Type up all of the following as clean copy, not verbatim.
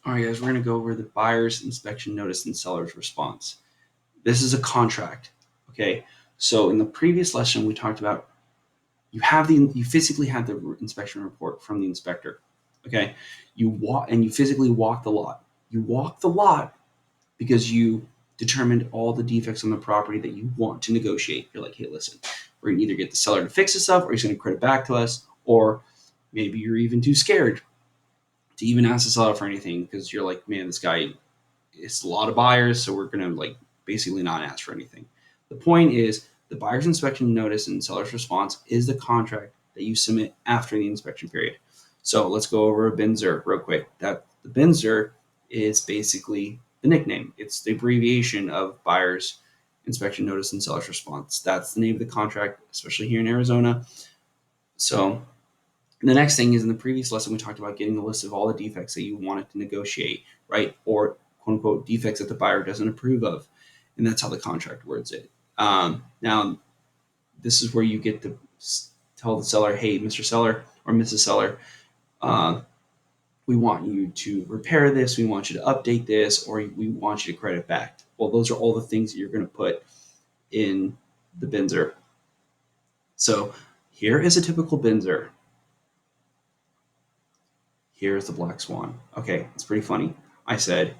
All right, guys, we're going to go over the buyer's inspection notice and seller's response. This is a contract, okay? So in the previous lesson, we talked about you physically have the inspection report from the inspector, okay? You physically walk the lot. You walk the lot because you determined all the defects on the property that you want to negotiate. You're like, hey, listen, we're going to either get the seller to fix this up, or he's going to credit back to us, or maybe you're even too scared to even ask the seller for anything because you're like, man, this guy, it's a lot of buyers, so we're gonna like basically not ask for anything. The point is the buyer's inspection notice and seller's response is the contract that you submit after the inspection period. So let's go over a BINSR real quick. That the BINSR is basically the nickname. It's the abbreviation of buyer's inspection notice and seller's response. That's the name of the contract, especially here in Arizona. So the next thing is in the previous lesson, we talked about getting a list of all the defects that you wanted to negotiate, right? Or quote unquote defects that the buyer doesn't approve of. And that's how the contract words it. Now, this is where you get to tell the seller, hey, Mr. Seller or Mrs. Seller, uh, we want you to repair this, we want you to update this, or we want you to credit back. Well, those are all the things that you're going to put in the BINSR. So here is a typical BINSR. Here's the black swan. Okay, it's pretty funny. I said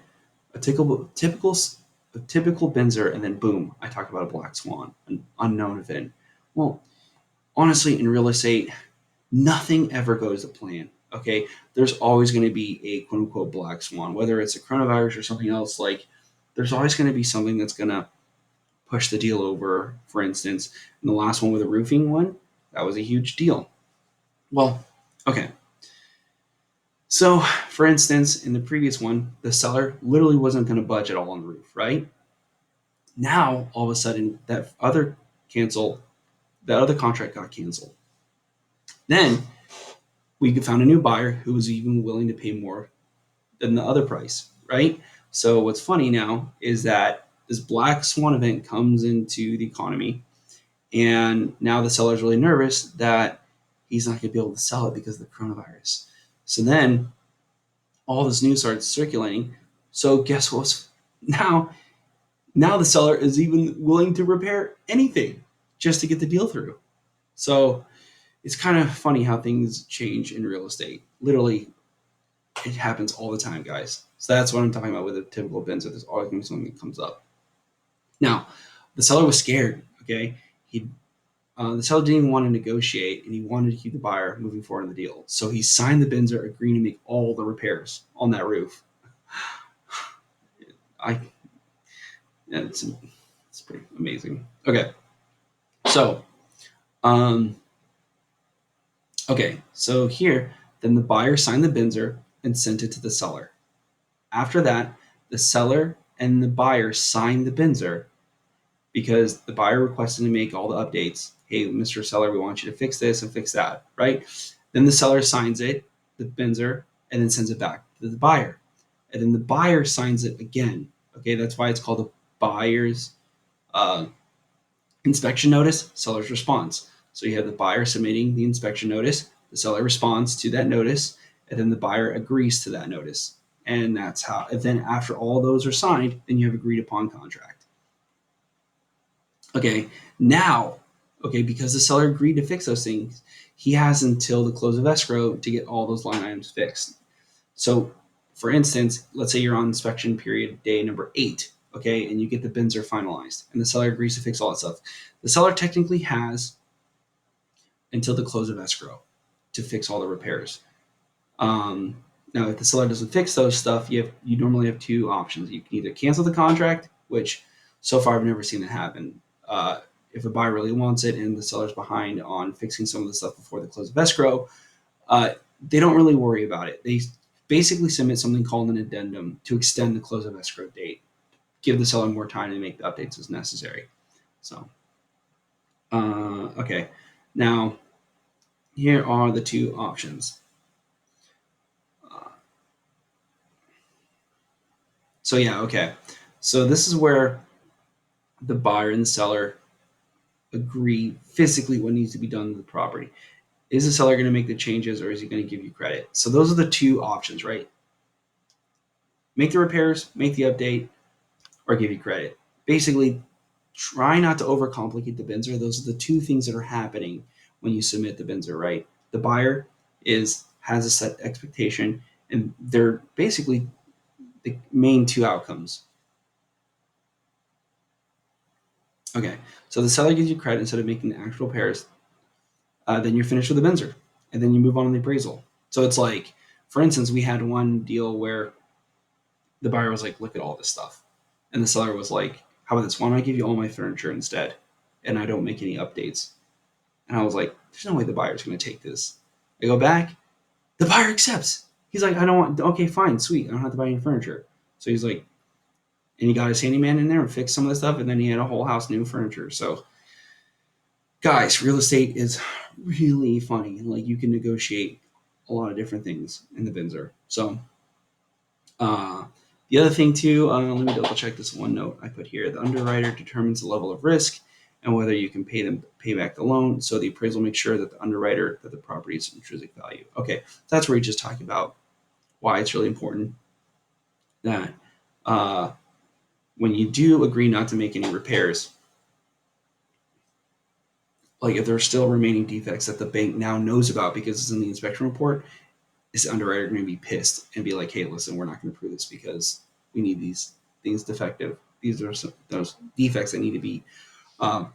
a typical BINSR, and then boom, I talk about a black swan, an unknown event. Well, honestly, in real estate, nothing ever goes to plan. Okay, there's always going to be a quote unquote black swan, whether it's a coronavirus or something else. Like, there's always going to be something that's going to push the deal over. For instance, in the last one with the roofing one, that was a huge deal. Well, okay, so, for instance, in the previous one, the seller literally wasn't going to budge at all on the roof, right? Now, all of a sudden, that other contract got canceled. Then we found a new buyer who was even willing to pay more than the other price, right? So, what's funny now is that this black swan event comes into the economy, and now the seller's really nervous that he's not going to be able to sell it because of the coronavirus. So then all this news starts circulating. So guess what's now? Now the seller is even willing to repair anything just to get the deal through. So it's kind of funny how things change in real estate. Literally, it happens all the time, guys. So that's what I'm talking about with a typical BINSR. There's always going to be something that comes up. Now, the seller was scared. Okay, the seller didn't even want to negotiate, and he wanted to keep the buyer moving forward in the deal. So he signed the BINSR, agreeing to make all the repairs on that roof. I Yeah, it's pretty amazing. Okay, so um, so here, then the buyer signed the BINSR and sent it to the seller. After that, the seller and the buyer signed the BINSR because the buyer requested to make all the updates. Hey, Mr. Seller, we want you to fix this and fix that, right? Then the seller signs it, the BINSR, and then sends it back to the buyer. And then the buyer signs it again. Okay, that's why it's called a buyer's uh, inspection notice, seller's response. So you have the buyer submitting the inspection notice, the seller responds to that notice, and then the buyer agrees to that notice. And that's how, and then after all those are signed, then you have agreed upon contract. Okay, now, because the seller agreed to fix those things, he has until the close of escrow to get all those line items fixed. So, for instance, let's say you're on inspection period day number 8, okay, and you get the BINSR finalized, and the seller agrees to fix all that stuff. The seller technically has until the close of escrow to fix all the repairs. Now, if the seller doesn't fix those stuff, you normally have two options. You can either cancel the contract, which so far I've never seen it happen. If a buyer really wants it and the seller's behind on fixing some of the stuff before the close of escrow, they don't really worry about it. They basically submit something called an addendum to extend the close of escrow date, give the seller more time to make the updates as necessary. So, okay. Now, here are the two options. So, yeah, okay. So, this is where the buyer and the seller agree physically what needs to be done to the property. Is the seller going to make the changes or is he going to give you credit? So, those are the two options, right? make the repairs, make the update, or give you credit. Basically, try not to overcomplicate the BINSR. Those are the two things that are happening when you submit the BINSR, right? The buyer has a set expectation, and they're basically the main two outcomes. Okay, so the seller gives you credit instead of making the actual repairs. Then you're finished with the BINSR, and then you move on to the appraisal. So it's like, for instance, we had one deal where the buyer was like, "Look at all this stuff," and the seller was like, "How about this? Why don't I give you all my furniture instead, and I don't make any updates?" And I was like, "There's no way the buyer's going to take this." I go back, the buyer accepts. He's like, "I don't want." Okay, fine, sweet. I don't have to buy any furniture. So he's like, and he got his handyman in there and fixed some of the stuff, and then he had a whole house new furniture. So, guys, real estate is really funny. Like you can negotiate a lot of different things in the BINSR. So, uh, the other thing too, let me double check this one note I put here. The underwriter determines the level of risk and whether you can pay back the loan. So the appraisal makes sure that the underwriter that the property's intrinsic value. Okay, so that's where we just talked about why it's really important that uh, when you do agree not to make any repairs, like if there are still remaining defects that the bank now knows about because it's in the inspection report, is the underwriter going to be pissed and be like, "Hey, listen, we're not going to approve this because we need these things defective. These are those defects that need to be um,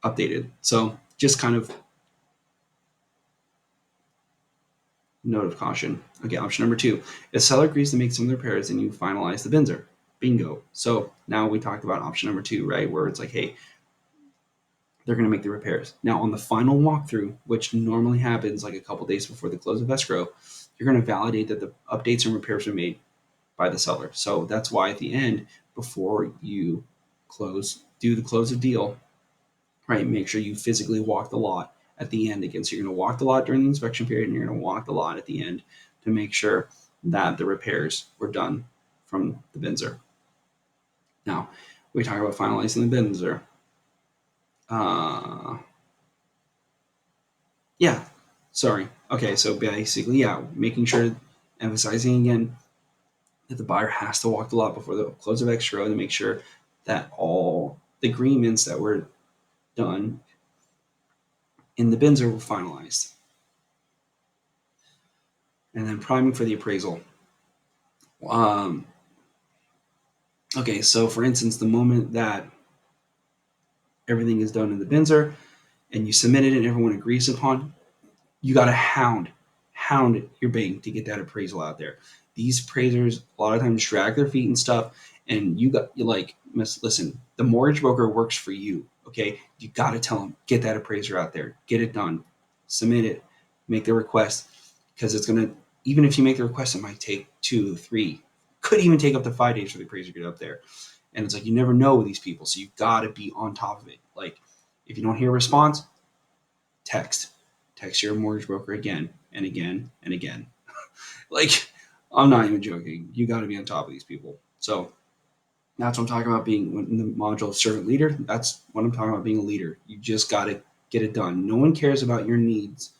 updated." So just kind of note of caution. Okay, option number 2. If seller agrees to make some of the repairs, then you finalize the BINSR. Bingo. So now we talked about option number 2, right? Where it's like, hey, they're going to make the repairs. Now on the final walkthrough, which normally happens like a couple days before the close of escrow, you're going to validate that the updates and repairs are made by the seller. So that's why at the end, before you do the close of deal, right? Make sure you physically walk the lot at the end again. So you're going to walk the lot during the inspection period, and you're going to walk the lot at the end to make sure that the repairs were done from the BINSR. Now, we talk about finalizing the BINSR. Uh, yeah, sorry. Okay, so basically, yeah, making sure, emphasizing again that the buyer has to walk the lot before the close of escrow to make sure that all the agreements that were done in the BINSR were finalized. And then priming for the appraisal. Um, okay, so for instance, the moment that everything is done in the BINSR and you submit it and everyone agrees upon, you got to hound your bank to get that appraisal out there. These appraisers a lot of times drag their feet and stuff, and you like, listen, the mortgage broker works for you. Okay, you got to tell them, get that appraiser out there, get it done, submit it, make the request, because it's gonna, even if you make the request, it might take 2, 3, could even take up to 5 days for the appraiser to get up there. And it's like you never know with these people, so you got to be on top of it. Like if you don't hear a response, text text your mortgage broker again and again and again. Like, I'm not even joking. You got to be on top of these people. So that's what I'm talking about being in the module of servant leader. That's what I'm talking about being a leader. You just got to get it done. No one cares about your needs.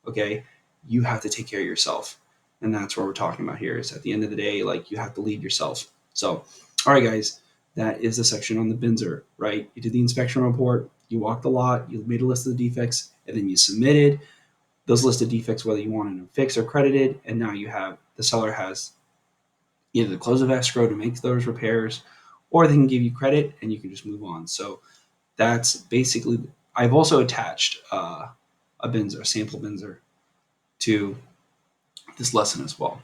Okay. You have to take care of yourself. And that's what we're talking about here is at the end of the day, like you have to lead yourself. So, all right, guys, that is the section on the BINSR, right? You did the inspection report, you walked the lot, you made a list of the defects, and then you submitted those listed defects, whether you wanted them fixed or credited, and now you have the seller has either the close of escrow to make those repairs, or they can give you credit and you can just move on. So that's basically. I've also attached a BINSR, a sample BINSR, to this lesson as well.